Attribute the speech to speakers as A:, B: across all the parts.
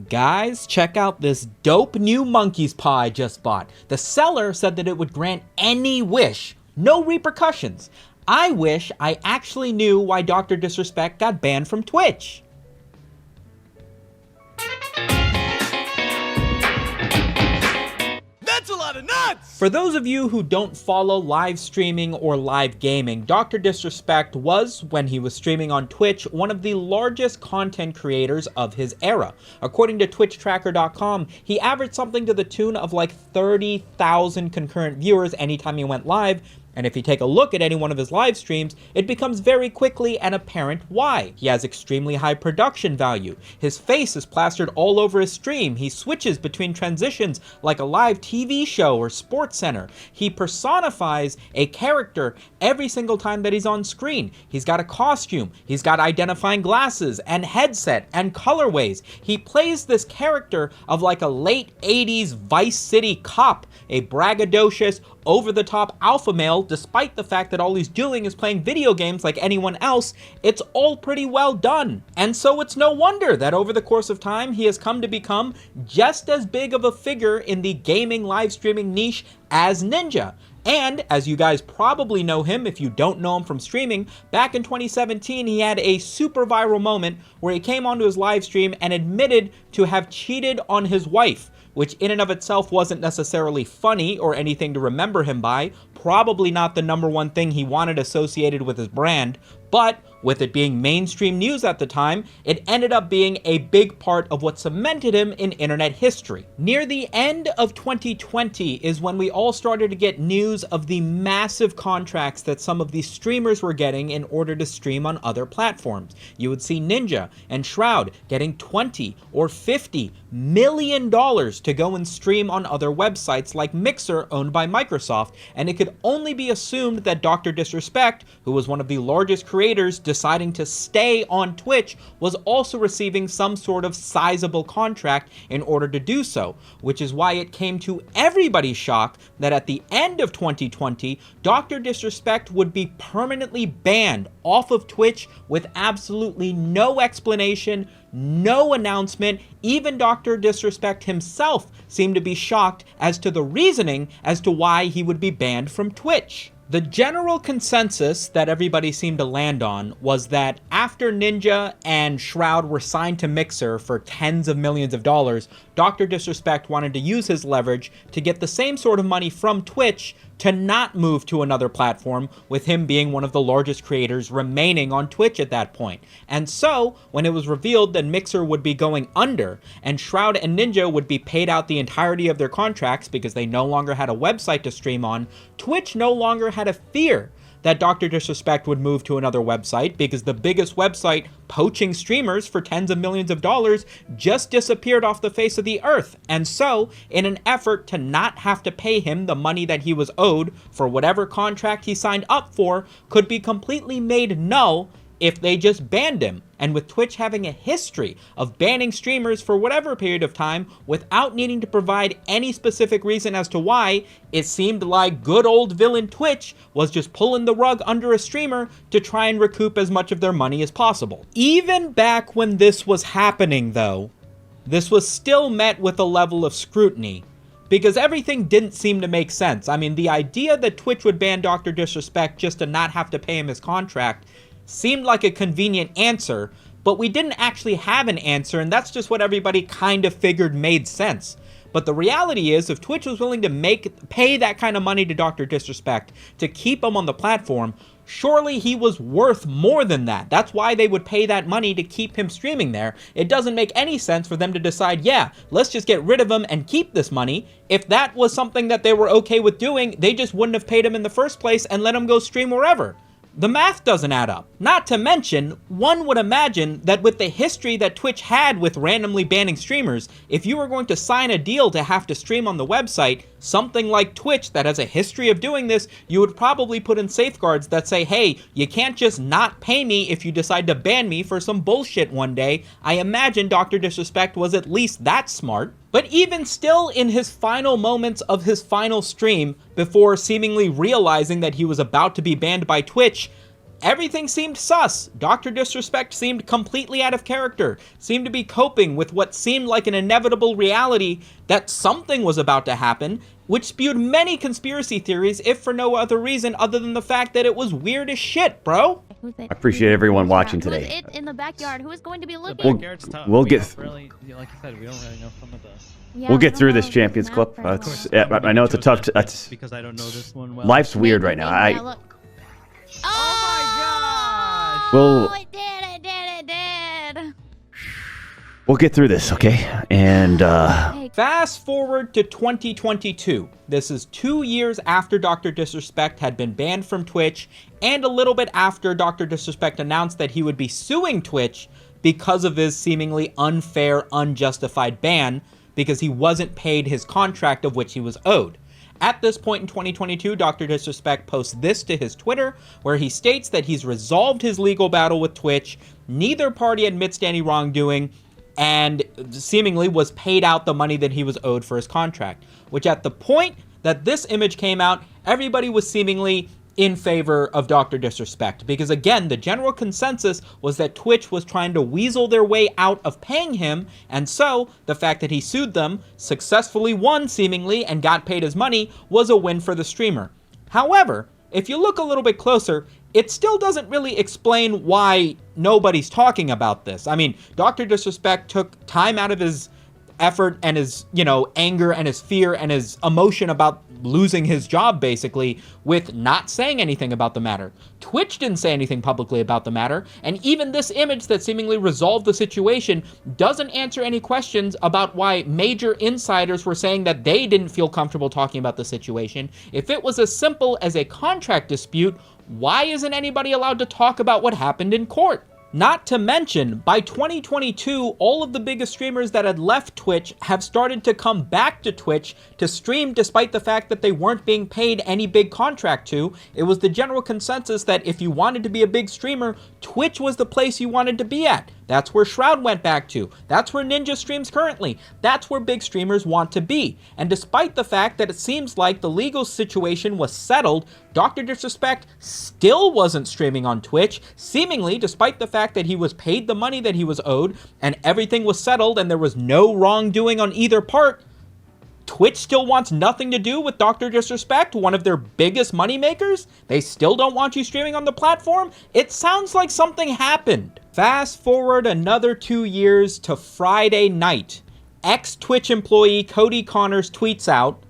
A: Guys, check out this dope new monkey's paw I just bought. The seller said that it would grant any wish, no repercussions. I wish I actually knew why Dr. Disrespect got banned from Twitch.
B: That's a lot of nuts!
A: For those of you who don't follow live streaming or live gaming, Dr. Disrespect was, when he was streaming on Twitch, one of the largest content creators of his era. According to TwitchTracker.com, he averaged something to the tune of like 30,000 concurrent viewers anytime he went live. And if you take a look at any one of his live streams, it becomes very quickly and apparent why. He has extremely high production value. His face is plastered all over his stream. He switches between transitions like a live TV show or sports center. He personifies a character every single time that he's on screen. He's got a costume. He's got identifying glasses and headset and colorways. He plays this character of like a late 80s Vice City cop, a braggadocious, over-the-top alpha male. Despite the fact that all he's doing is playing video games like anyone else, it's all pretty well done. And so it's no wonder that over the course of time, he has come to become just as big of a figure in the gaming live streaming niche as Ninja. And, as you guys probably know him if you don't know him from streaming, back in 2017 he had a super viral moment where he came onto his live stream and admitted to have cheated on his wife, which in and of itself wasn't necessarily funny or anything to remember him by, probably not the #1 thing he wanted associated with his brand, but with it being mainstream news at the time, it ended up being a big part of what cemented him in internet history. Near the end of 2020 is when we all started to get news of the massive contracts that some of these streamers were getting in order to stream on other platforms. You would see Ninja and Shroud getting $20 or $50 million to go and stream on other websites like Mixer, owned by Microsoft, and it could only be assumed that Dr. Disrespect, who was one of the largest creators deciding to stay on Twitch, was also receiving some sort of sizable contract in order to do so, which is why it came to everybody's shock that at the end of 2020, Dr. Disrespect would be permanently banned off of Twitch with absolutely no explanation, no announcement. Even Dr. Disrespect himself seemed to be shocked as to the reasoning as to why he would be banned from Twitch. The general consensus that everybody seemed to land on was that after Ninja and Shroud were signed to Mixer for tens of millions of dollars, Dr. Disrespect wanted to use his leverage to get the same sort of money from Twitch to not move to another platform, with him being one of the largest creators remaining on Twitch at that point. And so, when it was revealed that Mixer would be going under, and Shroud and Ninja would be paid out the entirety of their contracts because they no longer had a website to stream on, Twitch no longer had a fear that Dr. Disrespect would move to another website, because the biggest website poaching streamers for tens of millions of dollars just disappeared off the face of the earth. And so, in an effort to not have to pay him the money that he was owed for whatever contract he signed up for could be completely made null if they just banned him. And with Twitch having a history of banning streamers for whatever period of time without needing to provide any specific reason as to why, it seemed like good old villain Twitch was just pulling the rug under a streamer to try and recoup as much of their money as possible. Even back when this was happening though, this was still met with a level of scrutiny, because everything didn't seem to make sense. I mean, the idea that Twitch would ban Dr. Disrespect just to not have to pay him his contract seemed like a convenient answer, but we didn't actually have an answer, and that's just what everybody kind of figured made sense. But the reality is, if Twitch was willing to pay that kind of money to Dr. Disrespect to keep him on the platform, surely he was worth more than that. That's why they would pay that money to keep him streaming there. It doesn't make any sense for them to decide, yeah, let's just get rid of him and keep this money. If that was something that they were okay with doing, they just wouldn't have paid him in the first place and let him go stream wherever. The math doesn't add up. Not to mention, one would imagine that with the history that Twitch had with randomly banning streamers, if you were going to sign a deal to have to stream on the website, something like Twitch that has a history of doing this, you would probably put in safeguards that say, hey, you can't just not pay me if you decide to ban me for some bullshit one day. I imagine Dr. Disrespect was at least that smart. But even still, in his final moments of his final stream, before seemingly realizing that he was about to be banned by Twitch, everything seemed sus. Dr. Disrespect seemed completely out of character, seemed to be coping with what seemed like an inevitable reality that something was about to happen, which spewed many conspiracy theories, if for no other reason other than the fact that it was weird as shit, bro.
B: I appreciate everyone watching today.
C: Who's in the backyard? Who is going to be looking?
B: We'll get.
D: Really, like you said, we don't really know some of the.
C: Yeah,
B: We'll get through this Champions Clip. I know it's a tough.
D: Because I don't know this one well.
B: Life's weird right now.
C: Yeah, look. Oh,
B: We'll
C: it did.
B: we'll get through this, okay? And
A: Fast forward to 2022. This is 2 years after Dr. Disrespect had been banned from Twitch, and a little bit after Dr. Disrespect announced that he would be suing Twitch because of his seemingly unfair, unjustified ban, because he wasn't paid his contract of which he was owed. At this point in 2022, Dr. Disrespect posts this to his Twitter, where he states that he's resolved his legal battle with Twitch, neither party admits to any wrongdoing, and seemingly was paid out the money that he was owed for his contract. Which at the point that this image came out, everybody was seemingly in favor of Dr. Disrespect, because again, the general consensus was that Twitch was trying to weasel their way out of paying him, and so the fact that he sued them, successfully won seemingly, and got paid his money was a win for the streamer. However, if you look a little bit closer, it still doesn't really explain why nobody's talking about this. I mean, Dr. Disrespect took time out of his effort and his, anger and his fear and his emotion about losing his job, basically, with not saying anything about the matter. Twitch didn't say anything publicly about the matter, and even this image that seemingly resolved the situation doesn't answer any questions about why major insiders were saying that they didn't feel comfortable talking about the situation. If it was as simple as a contract dispute, why isn't anybody allowed to talk about what happened in court? Not to mention, by 2022, all of the biggest streamers that had left Twitch have started to come back to Twitch to stream despite the fact that they weren't being paid any big contract to. It was the general consensus that if you wanted to be a big streamer, Twitch was the place you wanted to be at. That's where Shroud went back to. That's where Ninja streams currently. That's where big streamers want to be. And despite the fact that it seems like the legal situation was settled, Dr. Disrespect still wasn't streaming on Twitch, seemingly despite the fact that he was paid the money that he was owed and everything was settled and there was no wrongdoing on either part. Twitch still wants nothing to do with Dr. Disrespect, one of their biggest moneymakers? They still don't want you streaming on the platform? It sounds like something happened. Fast forward another 2 years to Friday night. Ex-Twitch employee Cody Connors tweets out,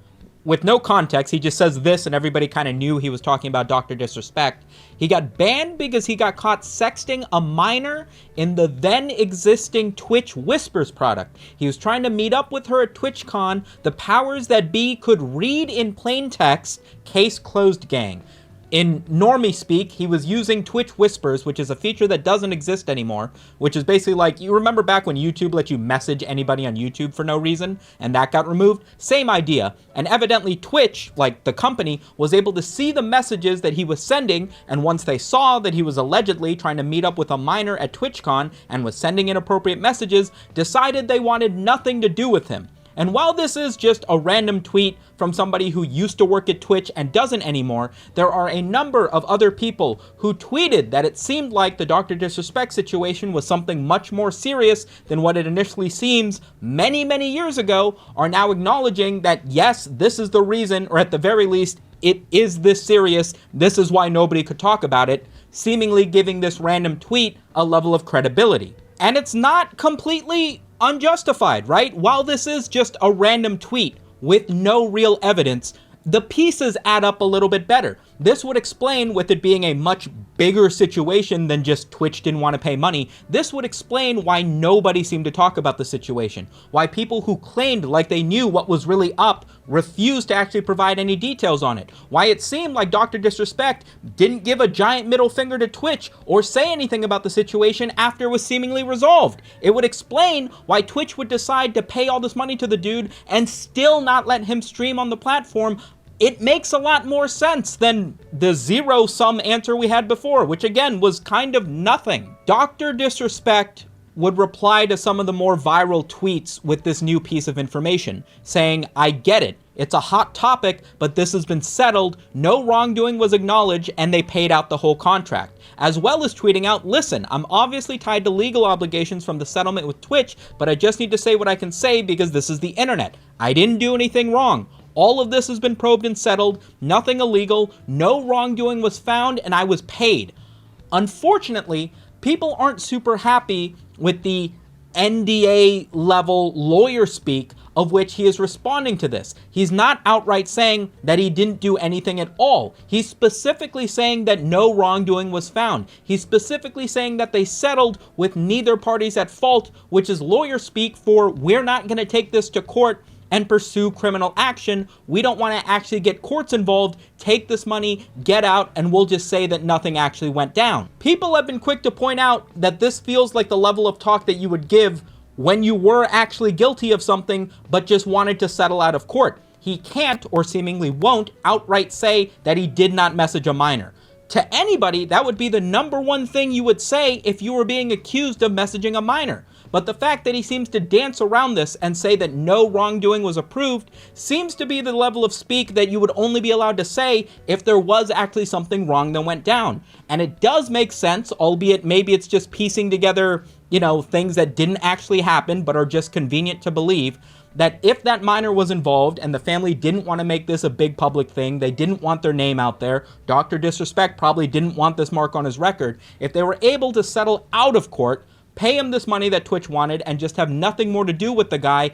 A: with no context, he just says this and everybody kind of knew he was talking about Dr. Disrespect. He got banned because he got caught sexting a minor in the then existing Twitch Whispers product. He was trying to meet up with her at TwitchCon. The powers that be could read in plain text, case closed gang. In normie speak, he was using Twitch Whispers, which is a feature that doesn't exist anymore, which is basically like, you remember back when YouTube let you message anybody on YouTube for no reason, and that got removed? Same idea. And evidently Twitch, like the company, was able to see the messages that he was sending, and once they saw that he was allegedly trying to meet up with a minor at TwitchCon and was sending inappropriate messages, decided they wanted nothing to do with him. And while this is just a random tweet from somebody who used to work at Twitch and doesn't anymore, there are a number of other people who tweeted that it seemed like the Dr. Disrespect situation was something much more serious than what it initially seems many, many years ago, are now acknowledging that yes, this is the reason, or at the very least, it is this serious, this is why nobody could talk about it, seemingly giving this random tweet a level of credibility. And it's not completely unjustified, right? While this is just a random tweet with no real evidence, the pieces add up a little bit better. This would explain, with it being a much bigger situation than just Twitch didn't want to pay money, this would explain why nobody seemed to talk about the situation. Why people who claimed like they knew what was really up refused to actually provide any details on it. Why it seemed like Dr. Disrespect didn't give a giant middle finger to Twitch or say anything about the situation after it was seemingly resolved. It would explain why Twitch would decide to pay all this money to the dude and still not let him stream on the platform. It makes a lot more sense than the zero-sum answer we had before, which again was kind of nothing. Dr. Disrespect would reply to some of the more viral tweets with this new piece of information, saying, "I get it. It's a hot topic, but this has been settled, no wrongdoing was acknowledged, and they paid out the whole contract." As well as tweeting out, "Listen, I'm obviously tied to legal obligations from the settlement with Twitch, but I just need to say what I can say because this is the internet. I didn't do anything wrong. All of this has been probed and settled, nothing illegal, no wrongdoing was found, and I was paid." Unfortunately, people aren't super happy with the NDA level lawyer speak of which he is responding to this. He's not outright saying that he didn't do anything at all. He's specifically saying that no wrongdoing was found. He's specifically saying that they settled with neither party's at fault, which is lawyer speak for "we're not going to take this to court and pursue criminal action. We don't want to actually get courts involved. Take this money, get out, and we'll just say that nothing actually went down." People have been quick to point out that this feels like the level of talk that you would give when you were actually guilty of something but just wanted to settle out of court. He can't, or seemingly won't, outright say that he did not message a minor. To anybody, that would be the number one thing you would say if you were being accused of messaging a minor. But the fact that he seems to dance around this and say that no wrongdoing was approved seems to be the level of speak that you would only be allowed to say if there was actually something wrong that went down. And it does make sense, albeit maybe it's just piecing together, things that didn't actually happen but are just convenient to believe, that if that minor was involved and the family didn't want to make this a big public thing, they didn't want their name out there, Dr. Disrespect probably didn't want this mark on his record, if they were able to settle out of court, pay him this money that Twitch wanted, and just have nothing more to do with the guy,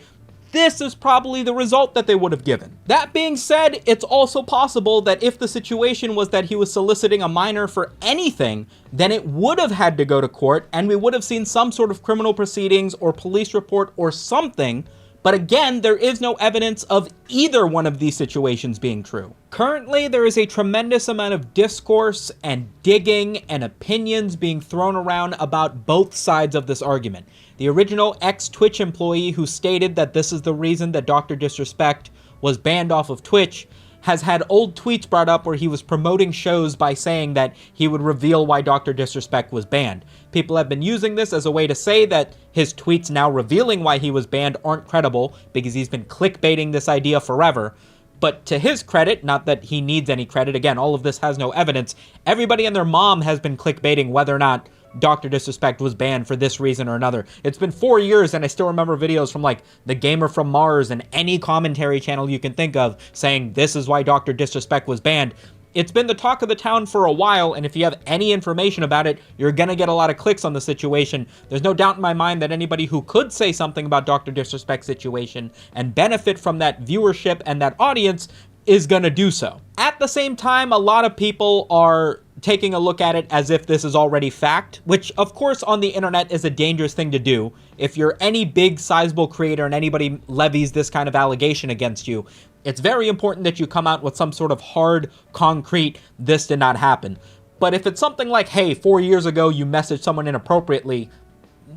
A: this is probably the result that they would have given. That being said, it's also possible that if the situation was that he was soliciting a minor for anything, then it would have had to go to court, and we would have seen some sort of criminal proceedings or police report or something. But again, there is no evidence of either one of these situations being true. Currently, there is a tremendous amount of discourse and digging and opinions being thrown around about both sides of this argument. The original ex-Twitch employee who stated that this is the reason that Dr. Disrespect was banned off of Twitch has had old tweets brought up where he was promoting shows by saying that he would reveal why Dr. Disrespect was banned. People have been using this as a way to say that his tweets now revealing why he was banned aren't credible because he's been clickbaiting this idea forever. But to his credit, not that he needs any credit, again, all of this has no evidence, everybody and their mom has been clickbaiting whether or not Dr. Disrespect was banned for this reason or another. It's been 4 years and I still remember videos from like The Gamer from Mars and any commentary channel you can think of saying this is why Dr. Disrespect was banned. It's been the talk of the town for a while, and if you have any information about it, you're gonna get a lot of clicks on the situation. There's no doubt in my mind that anybody who could say something about Dr. Disrespect's situation and benefit from that viewership and that audience is gonna do so. At the same time, a lot of people are taking a look at it as if this is already fact, which of course on the internet is a dangerous thing to do. If you're any big sizable creator and anybody levies this kind of allegation against you, it's very important that you come out with some sort of hard, concrete, this did not happen. But if it's something like, hey, 4 years ago you messaged someone inappropriately,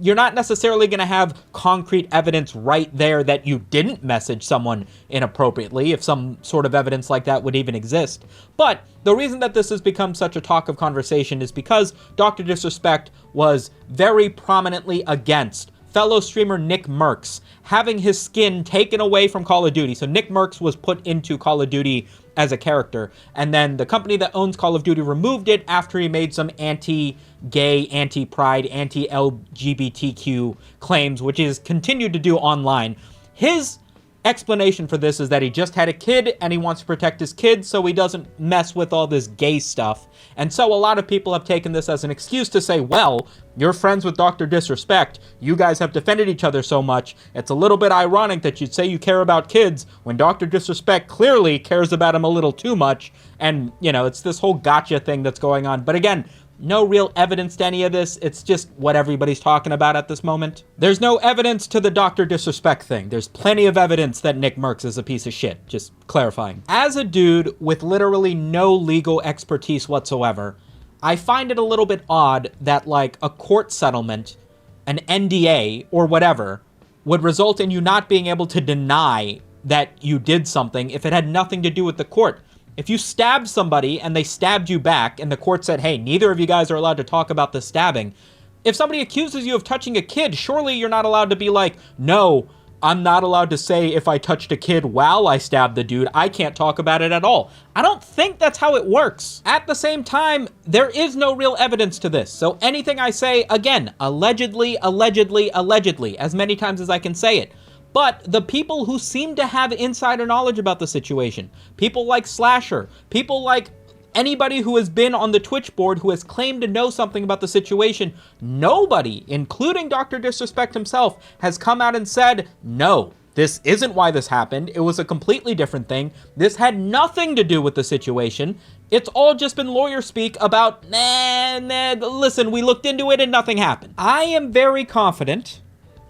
A: you're not necessarily going to have concrete evidence right there that you didn't message someone inappropriately, if some sort of evidence like that would even exist. But the reason that this has become such a talk of conversation is because Dr. Disrespect was very prominently against fellow streamer Nick Merckx having his skin taken away from Call of Duty. So Nick Merckx was put into Call of Duty as a character, and then the company that owns Call of Duty removed it after he made some anti-gay, anti-pride, anti-LGBTQ claims, which he's continued to do online. His explanation for this is that he just had a kid and he wants to protect his kid so he doesn't mess with all this gay stuff. And so a lot of people have taken this as an excuse to say, well, you're friends with Dr. Disrespect, you guys have defended each other so much, it's a little bit ironic that you'd say you care about kids when Dr. Disrespect clearly cares about him a little too much. And, it's this whole gotcha thing that's going on. But again, no real evidence to any of this. It's just what everybody's talking about at this moment. There's no evidence to the Dr. Disrespect thing. There's plenty of evidence that Nick Merckx is a piece of shit. Just clarifying. As a dude with literally no legal expertise whatsoever, I find it a little bit odd that like a court settlement, an NDA or whatever, would result in you not being able to deny that you did something if it had nothing to do with the court. If you stabbed somebody and they stabbed you back and the court said, hey, neither of you guys are allowed to talk about the stabbing, If somebody accuses you of touching a kid, surely you're not allowed to be like, no, I'm not allowed to say if I touched a kid while I stabbed the dude. I can't talk about it at all. I don't think that's how it works. At the same time, there is no real evidence to this. So anything I say, again, allegedly, allegedly, allegedly, as many times as I can say it. But the people who seem to have insider knowledge about the situation, people like Slasher, people like anybody who has been on the Twitch board who has claimed to know something about the situation, nobody, including Dr. Disrespect himself, has come out and said, no, this isn't why this happened. It was a completely different thing. This had nothing to do with the situation. It's all just been lawyer speak about, listen, we looked into it and nothing happened. I am very confident,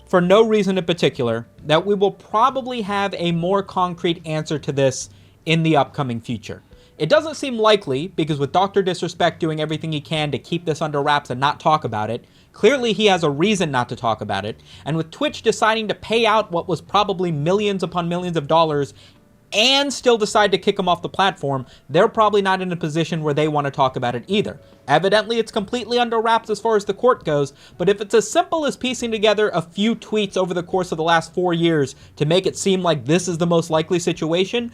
A: for no reason in particular, that we will probably have a more concrete answer to this in the upcoming future. It doesn't seem likely, because with Dr. Disrespect doing everything he can to keep this under wraps and not talk about it, clearly he has a reason not to talk about it, and with Twitch deciding to pay out what was probably millions upon millions of dollars and still decide to kick him off the platform, they're probably not in a position where they want to talk about it either. Evidently, it's completely under wraps as far as the court goes, but if it's as simple as piecing together a few tweets over the course of the last 4 years to make it seem like this is the most likely situation,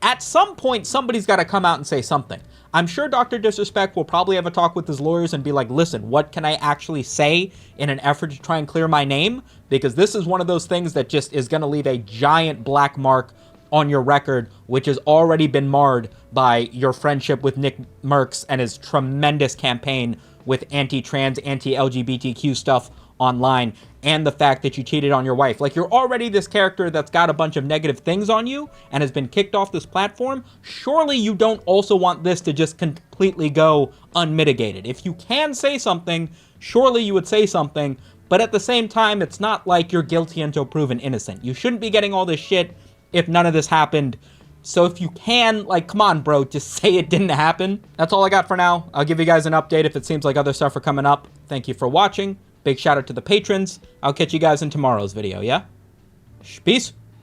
A: at some point, somebody's got to come out and say something. I'm sure Dr. Disrespect will probably have a talk with his lawyers and be like, listen, what can I actually say in an effort to try and clear my name? Because this is one of those things that just is going to leave a giant black mark on your record, which has already been marred by your friendship with Nick Merckx and his tremendous campaign with anti-trans, anti-LGBTQ stuff online, and the fact that you cheated on your wife. Like, you're already this character that's got a bunch of negative things on you and has been kicked off this platform. Surely you don't also want this to just completely go unmitigated. If you can say something, surely you would say something, but at the same time, it's not like you're guilty until proven innocent. You shouldn't be getting all this shit if none of this happened. So if you can, like, come on, bro, just say it didn't happen. That's all I got for now. I'll give you guys an update if it seems like other stuff are coming up. Thank you for watching. Big shout out to the patrons. I'll catch you guys in tomorrow's video, yeah? Peace.